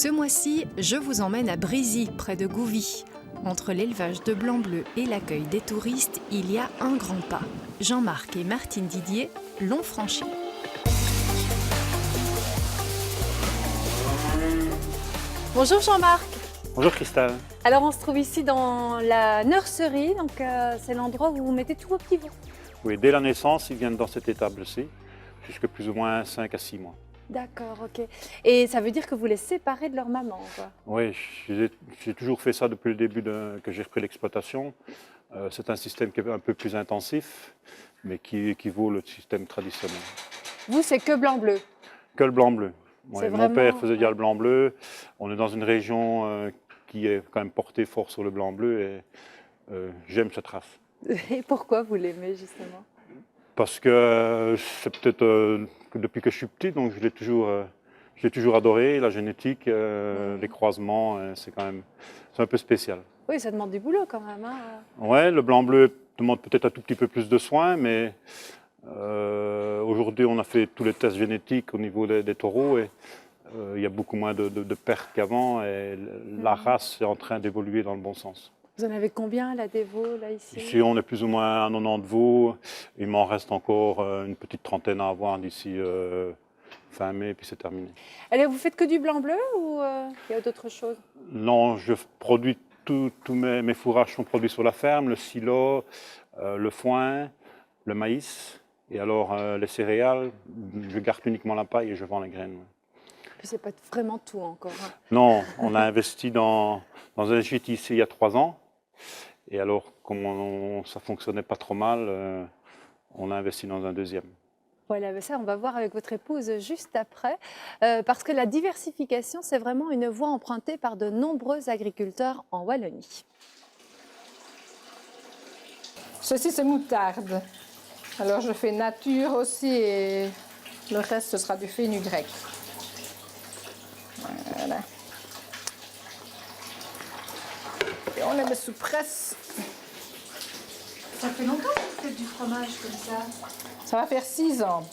Ce mois-ci, je vous emmène à Brisy, près de Gouvy. Entre l'élevage de blanc-bleu et l'accueil des touristes, il y a un grand pas. Jean-Marc et Martine Didier l'ont franchi. Bonjour Jean-Marc. Bonjour Christelle. Alors on se trouve ici dans la nurserie, donc c'est l'endroit où vous mettez tous vos petits veaux. Oui, dès la naissance, ils viennent dans cette étable-ci, jusqu'à plus ou moins 5 à 6 mois. D'accord, ok. Et ça veut dire que vous les séparez de leur maman, quoi. Oui, j'ai toujours fait ça depuis le début que j'ai repris l'exploitation. C'est un système qui est un peu plus intensif, mais qui équivaut au système traditionnel. Vous, c'est que blanc-bleu? Que le blanc-bleu. Ouais, Vraiment... Mon père faisait déjà le blanc-bleu. On est dans une région qui est quand même portée fort sur le blanc-bleu et j'aime cette race. Et pourquoi vous l'aimez justement? Parce que c'est peut-être depuis que je suis petit, donc je l'ai toujours adoré, la génétique, les croisements, c'est un peu spécial. Oui, ça demande du boulot quand même. Hein. Ouais, le blanc-bleu demande peut-être un tout petit peu plus de soins, mais aujourd'hui on a fait tous les tests génétiques au niveau des taureaux et il y a beaucoup moins de pertes qu'avant et la race est en train d'évoluer dans le bon sens. Vous en avez combien là des veaux là ici? Ici on est plus ou moins à 90 veaux, il m'en reste encore une petite trentaine à avoir d'ici fin mai, puis c'est terminé. Allez, vous faites que du blanc-bleu ou il y a d'autres choses? Non, je produis tous mes fourrages sont produits sur la ferme, le silo, le foin, le maïs, et alors les céréales, je garde uniquement la paille et je vends les graines. C'est pas vraiment tout encore. Hein. Non, on a investi dans un gîte ici il y a 3 ans, et alors comme ça fonctionnait pas trop mal, on a investi dans un deuxième. Voilà, ça on va voir avec votre épouse juste après, parce que la diversification, c'est vraiment une voie empruntée par de nombreux agriculteurs en Wallonie. Ceci, c'est moutarde. Alors, je fais nature aussi et le reste, ce sera du fenugrec. Voilà. Et on les met sous presse. Ça fait longtemps que vous faites du fromage comme ça? Ça va faire 6 ans.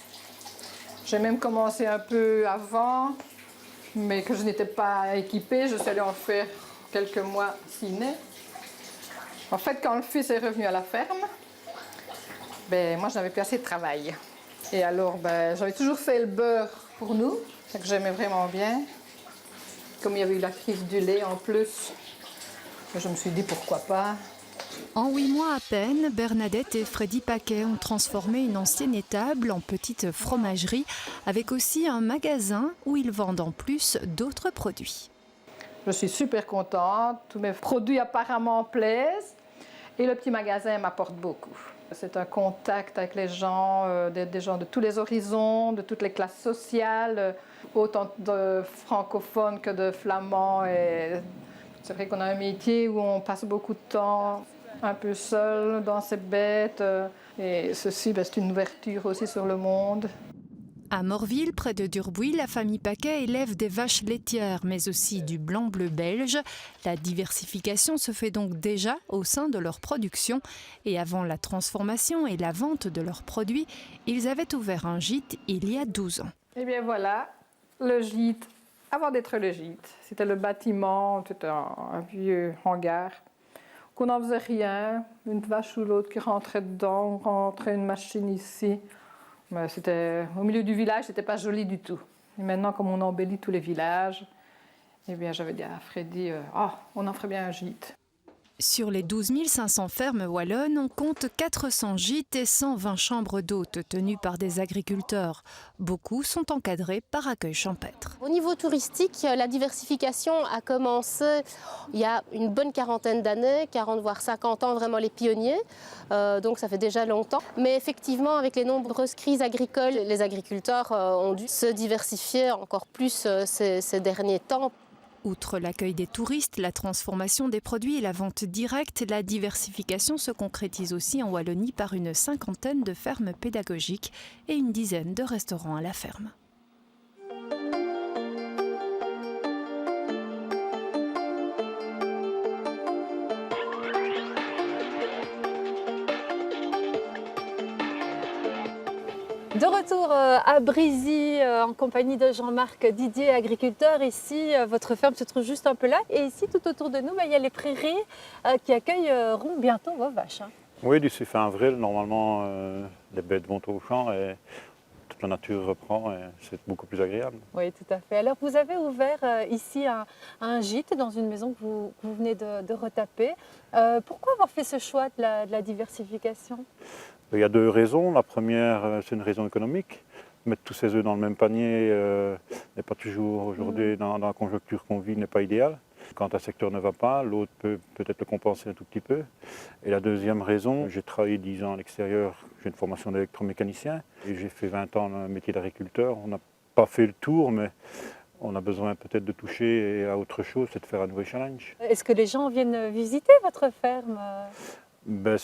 J'ai même commencé un peu avant, mais que je n'étais pas équipée. Je suis allée en faire quelques mois ciné. En fait, quand le fils est revenu à la ferme, moi, je n'avais plus assez de travail. Et alors, j'avais toujours fait le beurre pour nous, que j'aimais vraiment bien. Comme il y avait eu la crise du lait en plus, je me suis dit pourquoi pas. En 8 mois à peine, Bernadette et Freddy Paquet ont transformé une ancienne étable en petite fromagerie, avec aussi un magasin où ils vendent en plus d'autres produits. Je suis super contente, tous mes produits apparemment plaisent et le petit magasin m'apporte beaucoup. C'est un contact avec les gens, des gens de tous les horizons, de toutes les classes sociales, autant de francophones que de flamands. Et c'est vrai qu'on a un métier où on passe beaucoup de temps un peu seul dans ces bêtes. Et ceci, c'est une ouverture aussi sur le monde. À Morville, près de Durbuy, la famille Paquet élève des vaches laitières, mais aussi du blanc-bleu belge. La diversification se fait donc déjà au sein de leur production. Et avant la transformation et la vente de leurs produits, ils avaient ouvert un gîte il y a 12 ans. Et bien voilà, le gîte, avant d'être le gîte, c'était le bâtiment, c'était un vieux hangar, qu'on n'en faisait rien, une vache ou l'autre qui rentrait dedans, on rentrait une machine ici. Mais c'était au milieu du village, c'était pas joli du tout. Et maintenant, comme on embellit tous les villages, eh bien, j'avais dit à Freddy, on en ferait bien un gîte. Sur les 12 500 fermes wallonnes, on compte 400 gîtes et 120 chambres d'hôtes tenues par des agriculteurs. Beaucoup sont encadrés par accueil champêtre. Au niveau touristique, la diversification a commencé il y a une bonne quarantaine d'années, 40 voire 50 ans, vraiment les pionniers. Donc ça fait déjà longtemps. Mais effectivement, avec les nombreuses crises agricoles, les agriculteurs ont dû se diversifier encore plus ces derniers temps. Outre l'accueil des touristes, la transformation des produits et la vente directe, la diversification se concrétise aussi en Wallonie par une 50aine de fermes pédagogiques et une dizaine de restaurants à la ferme. De retour à Brisy en compagnie de Jean-Marc Didier, agriculteur. Ici, votre ferme se trouve juste un peu là. Et ici, tout autour de nous, il y a les prairies qui accueilleront bientôt vos vaches. Oui, d'ici fin avril, normalement, les bêtes vont au champ et toute la nature reprend et c'est beaucoup plus agréable. Oui, tout à fait. Alors, vous avez ouvert ici un gîte dans une maison que vous venez de retaper. Pourquoi avoir fait ce choix de la diversification ? Il y a deux raisons. La première, c'est une raison économique. Mettre tous ses œufs dans le même panier n'est pas toujours aujourd'hui, dans la conjoncture qu'on vit, n'est pas idéal. Quand un secteur ne va pas, l'autre peut peut-être le compenser un tout petit peu. Et la deuxième raison, j'ai travaillé 10 ans à l'extérieur, j'ai une formation d'électromécanicien et j'ai fait 20 ans le métier d'agriculteur. On n'a pas fait le tour, mais on a besoin peut-être de toucher à autre chose, c'est de faire un nouveau challenge. Est-ce que les gens viennent visiter votre ferme ? Ben,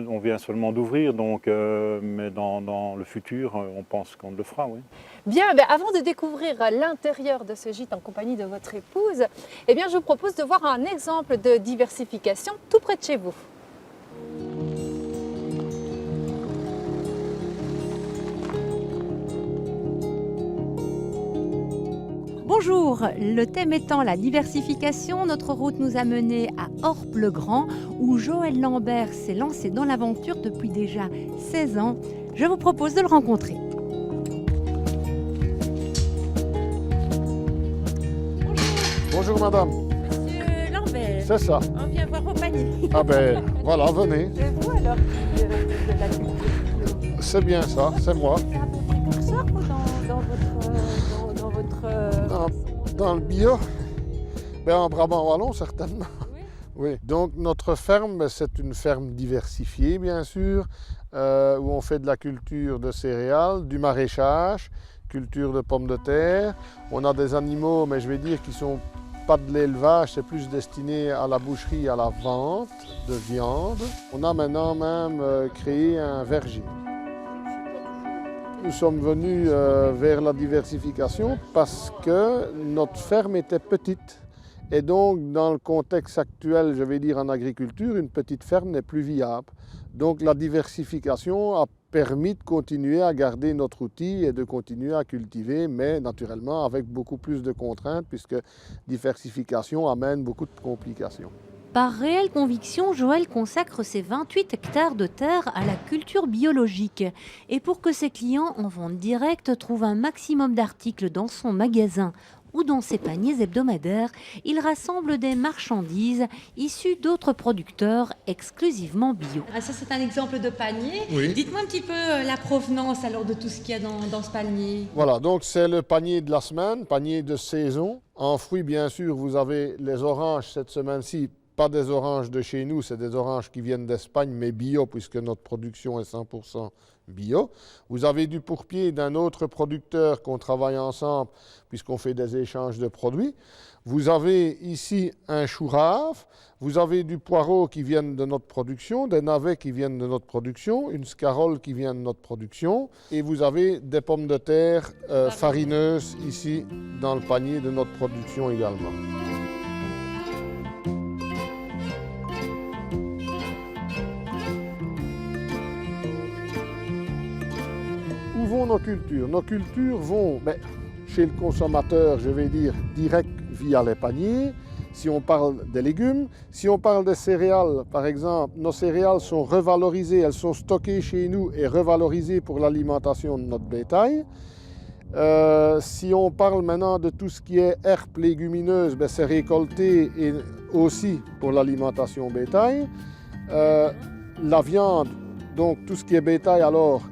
on vient seulement d'ouvrir, donc, mais dans le futur, on pense qu'on le fera, oui. Bien, avant de découvrir l'intérieur de ce gîte en compagnie de votre épouse, eh bien, je vous propose de voir un exemple de diversification tout près de chez vous. Bonjour, le thème étant la diversification, notre route nous a menés à Orpe-le-Grand où Joël Lambert s'est lancé dans l'aventure depuis déjà 16 ans. Je vous propose de le rencontrer. Bonjour madame. Monsieur Lambert, C'est ça. on vient voir vos paniers. Ah ben voilà, venez. C'est vous alors de la culture. C'est bien ça, c'est moi. C'est à peu près comme ça quoi, dans votre Dans le bio, ben, en Brabant wallon certainement. Oui. Donc notre ferme, c'est une ferme diversifiée bien sûr, où on fait de la culture de céréales, du maraîchage, culture de pommes de terre. On a des animaux, mais je vais dire qui sont pas de l'élevage, c'est plus destiné à la boucherie, à la vente de viande. On a maintenant même créé un verger. Nous sommes venus vers la diversification parce que notre ferme était petite. Et donc, dans le contexte actuel, je vais dire en agriculture, une petite ferme n'est plus viable. Donc, la diversification a permis de continuer à garder notre outil et de continuer à cultiver, mais naturellement avec beaucoup plus de contraintes, puisque diversification amène beaucoup de complications. Par réelle conviction, Joël consacre ses 28 hectares de terre à la culture biologique. Et pour que ses clients en vente directe trouvent un maximum d'articles dans son magasin ou dans ses paniers hebdomadaires, il rassemble des marchandises issues d'autres producteurs exclusivement bio. Ah, ça, c'est un exemple de panier. Oui. Dites-moi un petit peu la provenance alors de tout ce qu'il y a dans ce panier. Voilà, donc c'est le panier de la semaine, panier de saison. En fruits, bien sûr, vous avez les oranges cette semaine-ci. Pas des oranges de chez nous, c'est des oranges qui viennent d'Espagne, mais bio, puisque notre production est 100% bio. Vous avez du pourpier d'un autre producteur qu'on travaille ensemble, puisqu'on fait des échanges de produits. Vous avez ici un chou rave, vous avez du poireau qui vient de notre production, des navets qui viennent de notre production, une scarole qui vient de notre production, et vous avez des pommes de terre farineuses ici dans le panier de notre production également. Où vont nos cultures? Nos cultures vont chez le consommateur, je vais dire, direct via les paniers. Si on parle des légumes, si on parle des céréales, par exemple, nos céréales sont revalorisées, elles sont stockées chez nous et revalorisées pour l'alimentation de notre bétail. Si on parle maintenant de tout ce qui est herbes légumineuses, c'est récolté et aussi pour l'alimentation bétail. La viande, donc tout ce qui est bétail alors,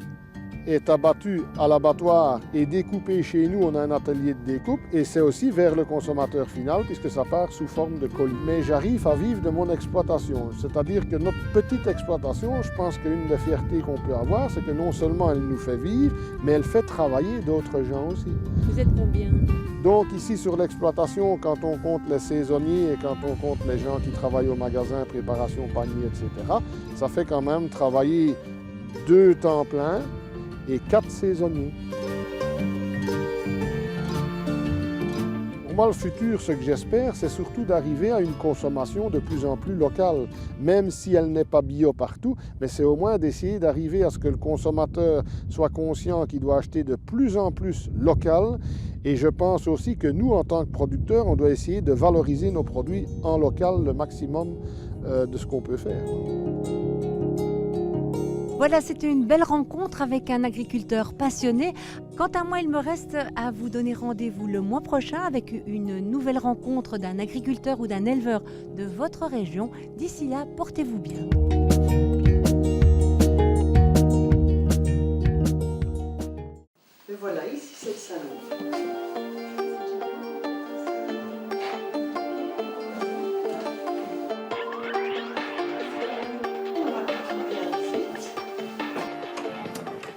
est abattu à l'abattoir et découpé chez nous. On a un atelier de découpe et c'est aussi vers le consommateur final puisque ça part sous forme de colis. Mais j'arrive à vivre de mon exploitation, c'est-à-dire que notre petite exploitation, je pense qu'une des fiertés qu'on peut avoir, c'est que non seulement elle nous fait vivre, mais elle fait travailler d'autres gens aussi. Vous êtes combien ? Donc ici sur l'exploitation, quand on compte les saisonniers et quand on compte les gens qui travaillent au magasin, préparation panier, etc., ça fait quand même travailler 2 temps pleins et 4 saisonniers. moi, le futur, ce que j'espère, c'est surtout d'arriver à une consommation de plus en plus locale, même si elle n'est pas bio partout, mais c'est au moins d'essayer d'arriver à ce que le consommateur soit conscient qu'il doit acheter de plus en plus local. Et je pense aussi que nous, en tant que producteurs, on doit essayer de valoriser nos produits en local le maximum de ce qu'on peut faire. Voilà, c'était une belle rencontre avec un agriculteur passionné. Quant à moi, il me reste à vous donner rendez-vous le mois prochain avec une nouvelle rencontre d'un agriculteur ou d'un éleveur de votre région. D'ici là, portez-vous bien. Et voilà, ici c'est le salon.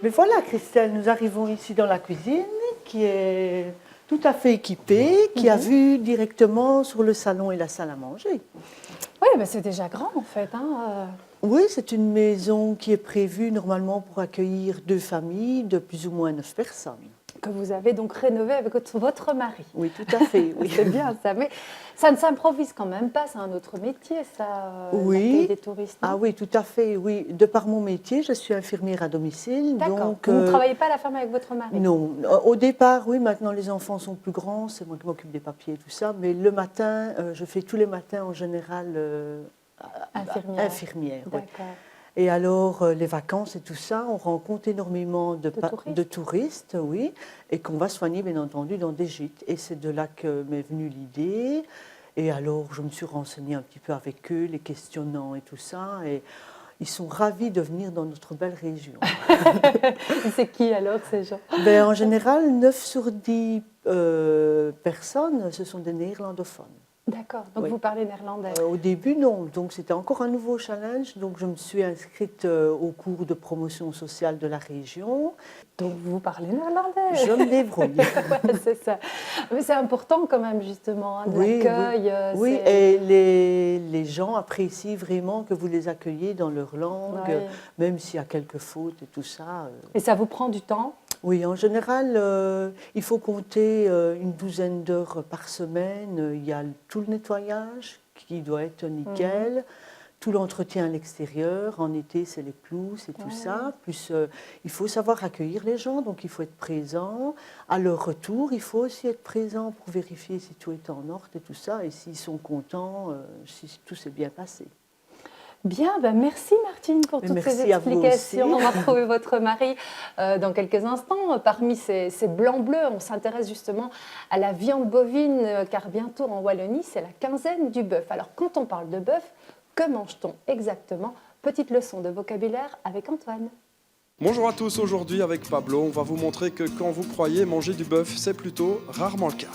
Mais voilà, Christelle, nous arrivons ici dans la cuisine qui est tout à fait équipée, qui a vue directement sur le salon et la salle à manger. Oui, mais c'est déjà grand en fait. Oui, c'est une maison qui est prévue normalement pour accueillir 2 familles de plus ou moins 9 personnes. Que vous avez donc rénové avec votre mari. Oui, tout à fait. Oui. C'est bien ça, mais ça ne s'improvise quand même pas, c'est un autre métier ça, oui. l'accueil des touristes. Non? Ah oui, tout à fait, oui. De par mon métier, je suis infirmière à domicile. D'accord, donc, vous ne travaillez pas à la ferme avec votre mari? Non, au départ, oui, maintenant les enfants sont plus grands, c'est moi qui m'occupe des papiers et tout ça, mais le matin, je fais tous les matins en général infirmière. Oui. D'accord. Et alors, les vacances et tout ça, on rencontre énormément de touristes, oui, et qu'on va soigner, bien entendu, dans des gîtes. Et c'est de là que m'est venue l'idée. Et alors, je me suis renseignée un petit peu avec eux, les questionnant et tout ça. Et ils sont ravis de venir dans notre belle région. C'est qui alors, ces gens? Ben, en général, 9 sur 10 personnes, ce sont des néerlandophones. D'accord, donc oui. vous parlez néerlandais? Au début, non. Donc, c'était encore un nouveau challenge. Donc, je me suis inscrite au cours de promotion sociale de la région. Donc, vous parlez néerlandais? Je me débrouille. Ouais, c'est ça. Mais c'est important quand même, justement, de l'accueil. Oui, et les gens apprécient vraiment que vous les accueilliez dans leur langue, même s'il y a quelques fautes et tout ça. Et ça vous prend du temps? Oui, en général, il faut compter une douzaine d'heures par semaine. Il y a tout le nettoyage qui doit être nickel, tout l'entretien à l'extérieur. En été, c'est les pelouses et tout ça. Plus, il faut savoir accueillir les gens, donc il faut être présent. À leur retour, il faut aussi être présent pour vérifier si tout est en ordre et tout ça. Et s'ils sont contents, si tout s'est bien passé. Bien, ben merci Martine pour toutes ces explications. On va retrouver votre mari dans quelques instants. Parmi ces blancs bleus, on s'intéresse justement à la viande bovine, car bientôt en Wallonie, c'est la quinzaine du bœuf. Alors quand on parle de bœuf, que mange-t-on exactement? Petite leçon de vocabulaire avec Antoine. Bonjour à tous, aujourd'hui avec Pablo, on va vous montrer que quand vous croyez manger du bœuf, c'est plutôt rarement le cas.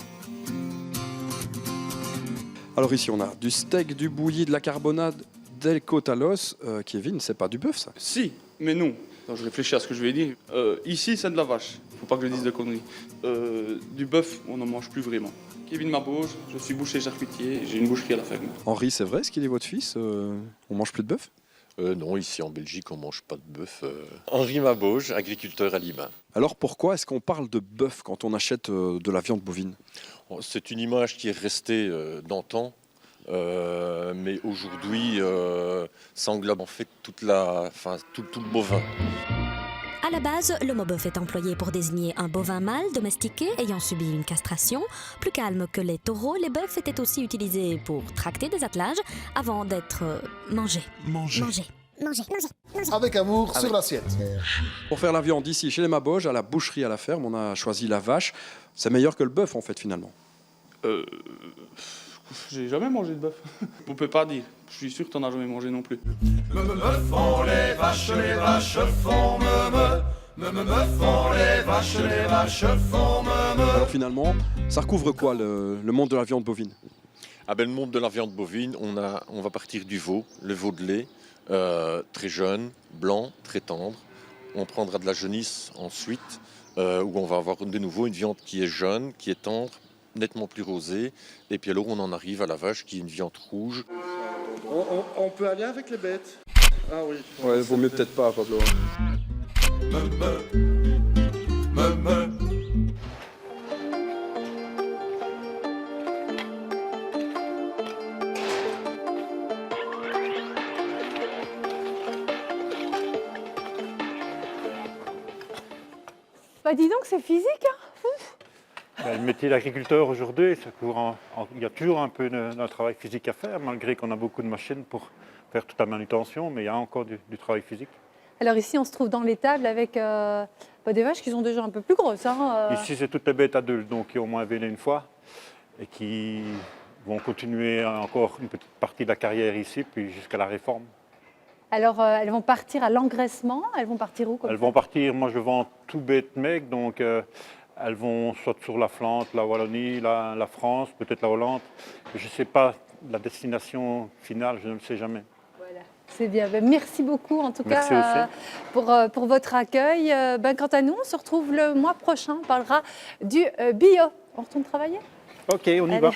Alors ici on a du steak, du bouilli, de la carbonade, des côtes à l'os. Kevin, c'est pas du bœuf ça? Si, mais non. Attends, je réfléchis à ce que je vais dire. Ici, c'est de la vache. Faut pas que je dise de conneries. Du bœuf, on n'en mange plus vraiment. Kevin Mabauge, je suis boucher charcutier, j'ai une boucherie à la ferme. Henri, c'est vrai ce qu'il dit votre fils? On mange plus de bœuf? Non, ici en Belgique, on mange pas de bœuf. Henri Mabauge, agriculteur à Lima. Alors pourquoi est-ce qu'on parle de bœuf quand on achète de la viande bovine? C'est une image qui est restée d'antan. Mais aujourd'hui, ça englobe en fait tout le bovin. À la base, le mot bœuf est employé pour désigner un bovin mâle domestiqué ayant subi une castration. Plus calme que les taureaux, les bœufs étaient aussi utilisés pour tracter des attelages avant d'être mangés. Manger. Avec amour sur l'assiette. Pour faire la viande ici, chez les Mabauge, à la boucherie à la ferme, on a choisi la vache. C'est meilleur que le bœuf en fait finalement. J'ai jamais mangé de bœuf. On peut pas dire. Je suis sûr que t'en as jamais mangé non plus. Me font les vaches font me font les vaches font me. Alors finalement, ça recouvre quoi le monde de la viande bovine? Ah ben, le monde de la viande bovine, on va partir du veau, le veau de lait, très jeune, blanc, très tendre. On prendra de la jaunisse ensuite, où on va avoir de nouveau une viande qui est jeune, qui est tendre, nettement plus rosée. Et puis alors on en arrive à la vache qui est une viande rouge. On peut aller avec les bêtes. Ah oui. Ouais, vaut mieux peut-être pas, Pablo. Bah dis donc, c'est physique. Hein. Le métier d'agriculteur aujourd'hui, il y a toujours un peu d'un travail physique à faire, malgré qu'on a beaucoup de machines pour faire toute la manutention, mais il y a encore du travail physique. Alors ici, on se trouve dans l'étable avec des vaches qui sont déjà un peu plus grosses. Hein, Ici, c'est toutes les bêtes adultes, donc qui ont au moins véné une fois et qui vont continuer encore une petite partie de la carrière ici, puis jusqu'à la réforme. Alors, elles vont partir à l'engraissement. Elles vont partir où Elles vont partir, moi je vends tout bête mec, donc elles vont soit sur la Flandre, la Wallonie, la France, peut-être la Hollande. Je ne sais pas la destination finale, je ne le sais jamais. Voilà, c'est bien. Ben, merci beaucoup en tout merci cas pour votre accueil. Quant à nous, on se retrouve le mois prochain. On parlera du bio. On retourne travailler ? Ok, on y va.